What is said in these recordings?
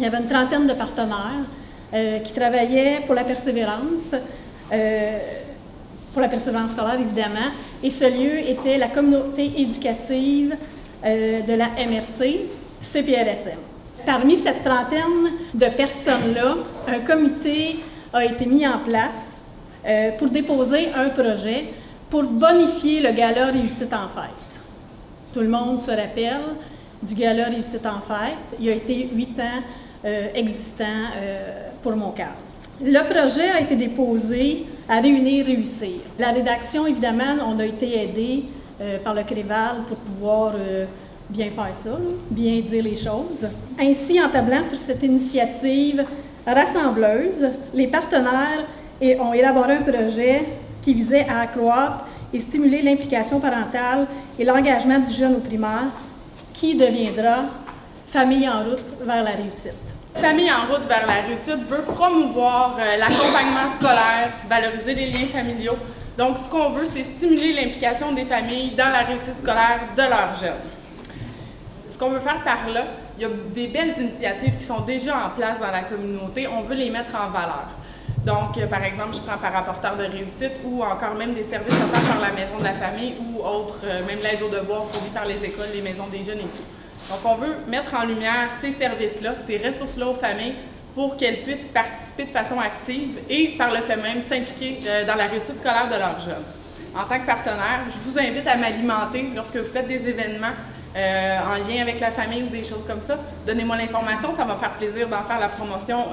y avait une trentaine de partenaires qui travaillaient pour la persévérance scolaire évidemment, et ce lieu était la communauté éducative de la MRC, CPRSM. Parmi cette trentaine de personnes-là, un comité a été mis en place pour déposer un projet pour bonifier le gala Réussite en fête. Tout le monde se rappelle du gala Réussite en fête. Il a été 8 ans existant pour Montcalm. Le projet a été déposé à Réunir, Réussir. La rédaction, évidemment, on a été aidé par le CREVAL pour pouvoir bien faire ça, là, bien dire les choses. Ainsi, en tablant sur cette initiative rassembleuse, les partenaires ont élaboré un projet qui visait à accroître et stimuler l'implication parentale et l'engagement du jeune au primaire, qui deviendra Famille en route vers la réussite. Famille en route vers la réussite veut promouvoir l'accompagnement scolaire, valoriser les liens familiaux. Donc, ce qu'on veut, c'est stimuler l'implication des familles dans la réussite scolaire de leurs jeunes. Ce qu'on veut faire par là, il y a des belles initiatives qui sont déjà en place dans la communauté. On veut les mettre en valeur. Donc, par exemple, je prends par rapporteur de réussite ou encore même des services offerts par la Maison de la famille ou autres, même l'aide aux devoirs fournie par les écoles, les maisons des jeunes et tout. Donc, on veut mettre en lumière ces services-là, ces ressources-là aux familles pour qu'elles puissent participer de façon active et, par le fait même, s'impliquer dans la réussite scolaire de leurs jeunes. En tant que partenaire, je vous invite à m'alimenter lorsque vous faites des événements en lien avec la famille ou des choses comme ça. Donnez-moi l'information, ça va me faire plaisir d'en faire la promotion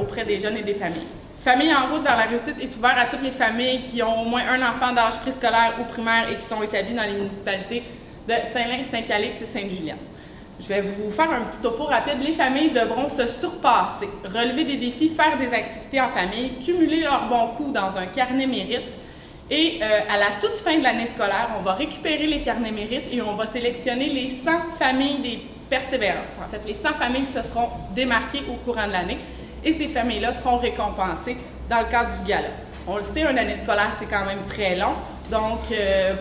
auprès des jeunes et des familles. Famille en route vers la réussite est ouvert à toutes les familles qui ont au moins un enfant d'âge préscolaire ou primaire et qui sont établies dans les municipalités de Saint-Lin, Saint-Calix et Sainte-Julienne. Je vais vous faire un petit topo rapide. Les familles devront se surpasser, relever des défis, faire des activités en famille, cumuler leurs bons coups dans un carnet mérite. Et à la toute fin de l'année scolaire, on va récupérer les carnets mérites et on va sélectionner les 100 familles des persévérantes. En fait, les 100 familles qui se seront démarquées au courant de l'année. Et ces familles-là seront récompensées dans le cadre du gala. On le sait, une année scolaire, c'est quand même très long. Donc,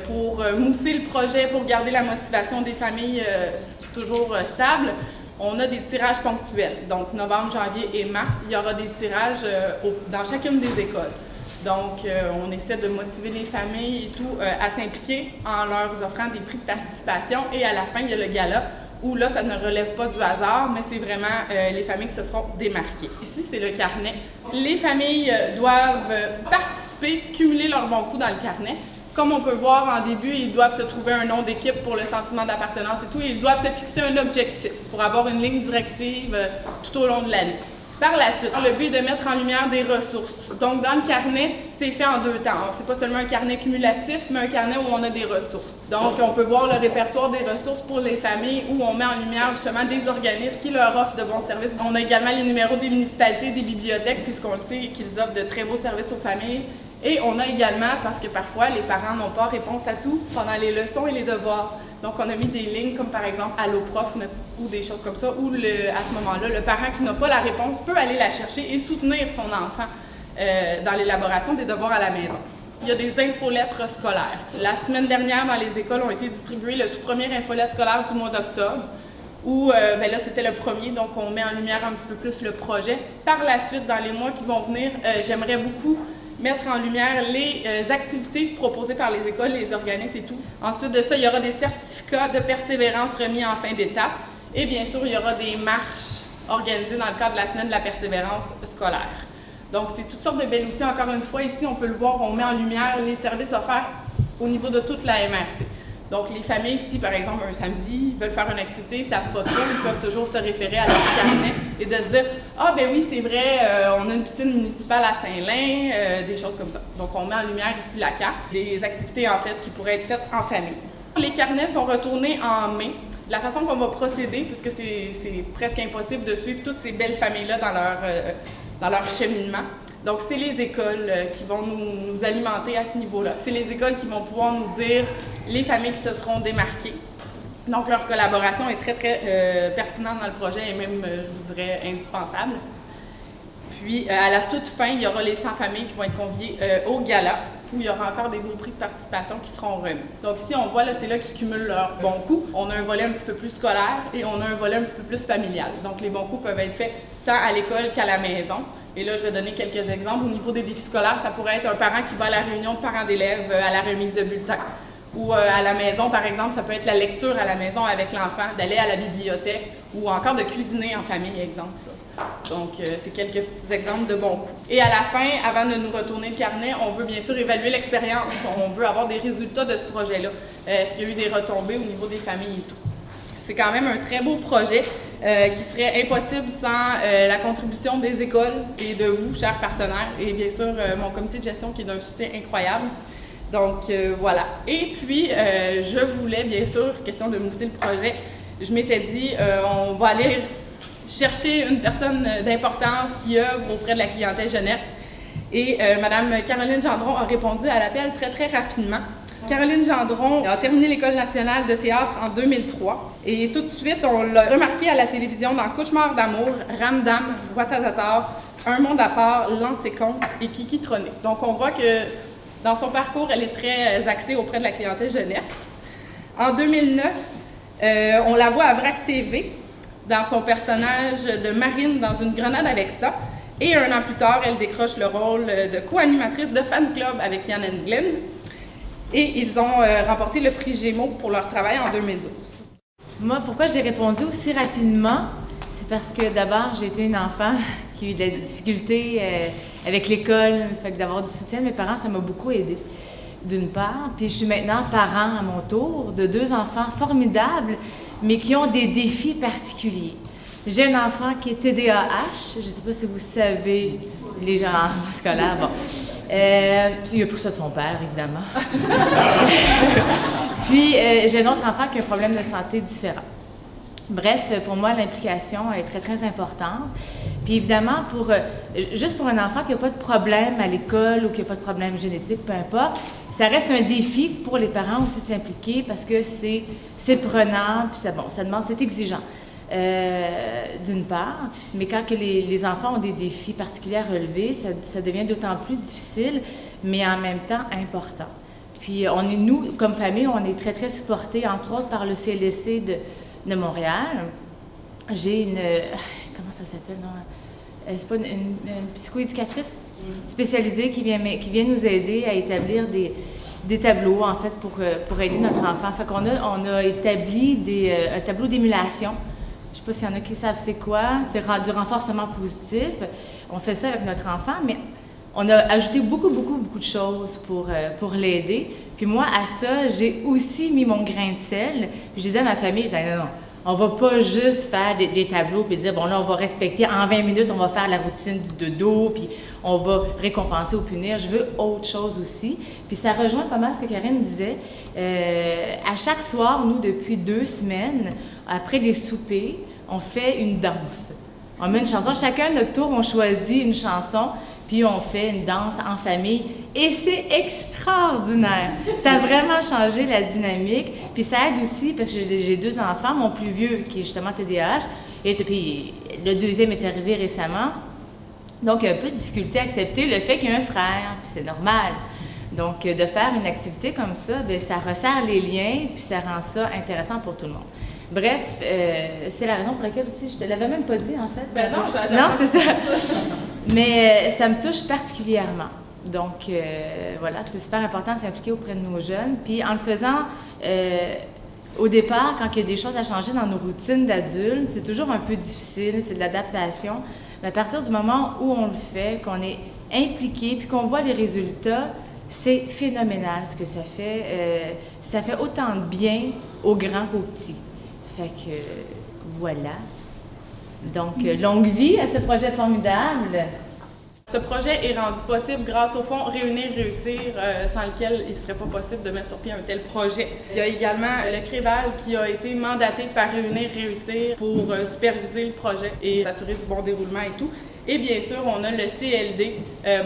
pour mousser le projet, pour garder la motivation des familles toujours stable, on a des tirages ponctuels. Donc, novembre, janvier et mars, il y aura des tirages dans chacune des écoles. Donc, on essaie de motiver les familles et tout à s'impliquer en leur offrant des prix de participation. Et à la fin, il y a le gala où là, ça ne relève pas du hasard, mais c'est vraiment les familles qui se seront démarquées. Ici, c'est le carnet. Les familles doivent participer, cumuler leurs bons coups dans le carnet. Comme on peut voir en début, ils doivent se trouver un nom d'équipe pour le sentiment d'appartenance et tout. Ils doivent se fixer un objectif pour avoir une ligne directive tout au long de l'année. Par la suite, le but est de mettre en lumière des ressources. Donc, dans le carnet, c'est fait en 2 temps. C'est pas seulement un carnet cumulatif, mais un carnet où on a des ressources. Donc, on peut voir le répertoire des ressources pour les familles où on met en lumière justement des organismes qui leur offrent de bons services. On a également les numéros des municipalités, des bibliothèques, puisqu'on le sait qu'ils offrent de très beaux services aux familles. Et on a également, parce que parfois les parents n'ont pas réponse à tout pendant les leçons et les devoirs. Donc, on a mis des lignes comme par exemple Allo Prof ou des choses comme ça, où à ce moment-là, le parent qui n'a pas la réponse peut aller la chercher et soutenir son enfant dans l'élaboration des devoirs à la maison. Il y a des infolettres scolaires. La semaine dernière, dans les écoles, ont été distribuées le tout premier infolette scolaire du mois d'octobre, où là, c'était le premier, donc on met en lumière un petit peu plus le projet. Par la suite, dans les mois qui vont venir, j'aimerais beaucoup mettre en lumière les activités proposées par les écoles, les organismes et tout. Ensuite de ça, il y aura des certificats de persévérance remis en fin d'étape. Et bien sûr, il y aura des marches organisées dans le cadre de la semaine de la persévérance scolaire. Donc, c'est toutes sortes de belles outils. Encore une fois, ici, on peut le voir, on met en lumière les services offerts au niveau de toute la MRC. Donc, les familles, si par exemple un samedi, veulent faire une activité, ils ne savent pas trop, ils peuvent toujours se référer à leur carnet et de se dire « Ah, ben oui, c'est vrai, on a une piscine municipale à Saint-Lin, des choses comme ça. » Donc, on met en lumière ici la carte, des activités en fait qui pourraient être faites en famille. Les carnets sont retournés en mai. De la façon qu'on va procéder, puisque c'est presque impossible de suivre toutes ces belles familles-là dans leur cheminement. Donc, c'est les écoles qui vont nous alimenter à ce niveau-là. C'est les écoles qui vont pouvoir nous dire les familles qui se seront démarquées. Donc, leur collaboration est très, très pertinente dans le projet et même, je vous dirais, indispensable. puis, à la toute fin, il y aura les 100 familles qui vont être conviées au gala, où il y aura encore des beaux prix de participation qui seront remis. Donc ici, on voit, là, c'est là qu'ils cumulent leurs bons coups. On a un volet un petit peu plus scolaire et on a un volet un petit peu plus familial. Donc les bons coups peuvent être faits tant à l'école qu'à la maison. Et là, je vais donner quelques exemples. Au niveau des défis scolaires, ça pourrait être un parent qui va à la réunion de parents d'élèves, à la remise de bulletins. Ou à la maison, par exemple, ça peut être la lecture à la maison avec l'enfant, d'aller à la bibliothèque ou encore de cuisiner en famille, exemple. Donc, c'est quelques petits exemples de bons coups. Et à la fin, avant de nous retourner le carnet, on veut bien sûr évaluer l'expérience. On veut avoir des résultats de ce projet-là. Est-ce qu'il y a eu des retombées au niveau des familles et tout? C'est quand même un très beau projet qui serait impossible sans la contribution des écoles et de vous, chers partenaires, et bien sûr mon comité de gestion qui est d'un soutien incroyable. Donc voilà. Et puis, je voulais bien sûr, question de mousser le projet, je m'étais dit, on va aller chercher une personne d'importance qui œuvre auprès de la clientèle jeunesse. Et Mme Caroline Gendron a répondu à l'appel très, très rapidement. Caroline Gendron a terminé l'École nationale de théâtre en 2003. Et tout de suite, on l'a remarqué à la télévision dans Cauchemar d'amour, Ramdam, Ouattatatar, Un monde à part, Lance et Compte et Kiki Troné. Donc on voit que dans son parcours, elle est très axée auprès de la clientèle jeunesse. En 2009, on la voit à VRAC TV, dans son personnage de Marine dans Une grenade avec ça. Et un an plus tard, elle décroche le rôle de co-animatrice de Fan Club avec Yann and Glenn. Et ils ont remporté le prix Gémeaux pour leur travail en 2012. Moi, pourquoi j'ai répondu aussi rapidement? C'est parce que d'abord, j'ai été une enfant qui a eu des difficultés avec l'école. Fait que d'avoir du soutien de mes parents, ça m'a beaucoup aidée, d'une part. Puis je suis maintenant parent à mon tour de 2 enfants formidables, mais qui ont des défis particuliers. J'ai un enfant qui est TDAH, je ne sais pas si vous savez, les gens en scolaire, bon. Il y a plus ça de son père, évidemment. Puis j'ai un autre enfant qui a un problème de santé différent. Bref, pour moi, l'implication est très, très importante. Puis évidemment, juste pour un enfant qui n'a pas de problème à l'école ou qui n'a pas de problème génétique, peu importe, ça reste un défi pour les parents aussi de s'impliquer parce que c'est prenant, puis c'est exigeant. D'une part, mais quand que les enfants ont des défis particuliers à relever, ça devient d'autant plus difficile, mais en même temps important. Puis nous, comme famille, on est très, très supportés, entre autres par le CLSC de Montréal. J'ai comment ça s'appelle, non? C'est pas une psychoéducatrice spécialisée qui vient nous aider à établir des tableaux, en fait, pour aider notre enfant. Fait qu'on a établi un tableau d'émulation. Je ne sais pas s'il y en a qui savent c'est quoi. C'est du renforcement positif. On fait ça avec notre enfant, mais on a ajouté beaucoup, beaucoup, beaucoup de choses pour l'aider. Puis moi, à ça, j'ai aussi mis mon grain de sel. Puis je disais à ma famille, je disais, non, on va pas juste faire des tableaux puis dire, bon là, on va respecter, en 20 minutes, on va faire la routine du dodo, puis on va récompenser ou punir. Je veux autre chose aussi. Puis ça rejoint pas mal ce que Karine disait. À chaque soir, nous, depuis 2 semaines, après les soupers, on fait une danse. On met une chanson. Chacun, notre tour, on choisit une chanson, puis on fait une danse en famille. Et c'est extraordinaire! Ça a vraiment changé la dynamique. Puis ça aide aussi, parce que j'ai 2 enfants, mon plus vieux, qui est justement TDAH, et puis le deuxième est arrivé récemment. Donc, un peu de difficulté à accepter le fait qu'il y a un frère, puis c'est normal. Donc, de faire une activité comme ça, bien, ça resserre les liens, puis ça rend ça intéressant pour tout le monde. Bref, c'est la raison pour laquelle aussi, je te l'avais même pas dit, en fait. Ben non, non, c'est ça. Mais ça me touche particulièrement. Donc, voilà, c'est super important de s'impliquer auprès de nos jeunes. Puis, en le faisant, au départ, quand il y a des choses à changer dans nos routines d'adultes, c'est toujours un peu difficile, c'est de l'adaptation. Mais à partir du moment où on le fait, qu'on est impliqué, puis qu'on voit les résultats, c'est phénoménal ce que ça fait. Ça fait autant de bien aux grands qu'aux petits. Fait que, voilà. Donc, longue vie à ce projet formidable. Ce projet est rendu possible grâce au fonds Réunir Réussir, sans lequel il ne serait pas possible de mettre sur pied un tel projet. Il y a également le CREVAL qui a été mandaté par Réunir Réussir pour superviser le projet et s'assurer du bon déroulement et tout. Et bien sûr, on a le CLD,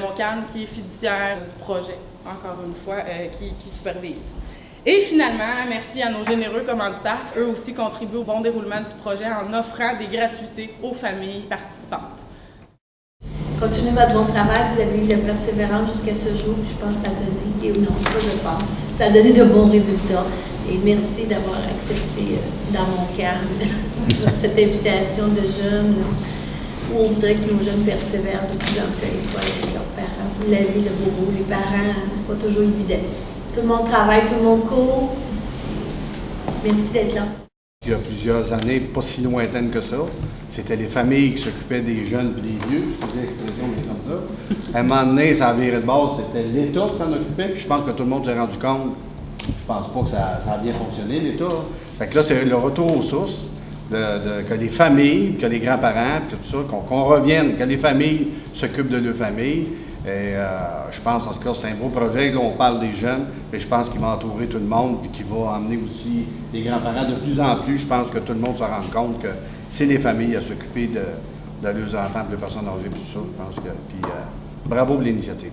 Montcalm, qui est fiduciaire du projet, encore une fois, qui supervise. Et finalement, merci à nos généreux commanditaires qui, eux aussi, contribuent au bon déroulement du projet en offrant des gratuités aux familles participantes. continuez votre bon travail. Vous avez eu la persévérance jusqu'à ce jour. Je pense que ça a donné, et non, pas je pense, ça a donné de bons résultats. Et merci d'avoir accepté dans mon cadre cette invitation de jeunes où on voudrait que nos jeunes persévèrent de plus en plus et soient avec leurs parents. Vous l'avez, le bobo, les parents, c'est pas toujours évident. Tout le monde travaille, tout le monde court. Merci d'être là. Il y a plusieurs années, pas si lointaines que ça, c'était les familles qui s'occupaient des jeunes et des vieux, excusez l'expression, mais comme ça. À un moment donné, ça a viré de base, c'était l'État qui s'en occupait, puis je pense que tout le monde s'est rendu compte, je pense pas que ça a bien fonctionné, l'État. Fait que là, c'est le retour aux sources, que les familles, que les grands-parents, puis tout ça, qu'on revienne, que les familles s'occupent de leurs familles. Et je pense, en tout cas, c'est un beau projet. Là, on parle des jeunes, mais je pense qu'il va entourer tout le monde et qu'il va emmener aussi les grands-parents de plus en plus. Je pense que tout le monde se rend compte que c'est les familles à s'occuper de leurs enfants, de personnes âgées, puis tout ça. Je pense que, bravo pour l'initiative.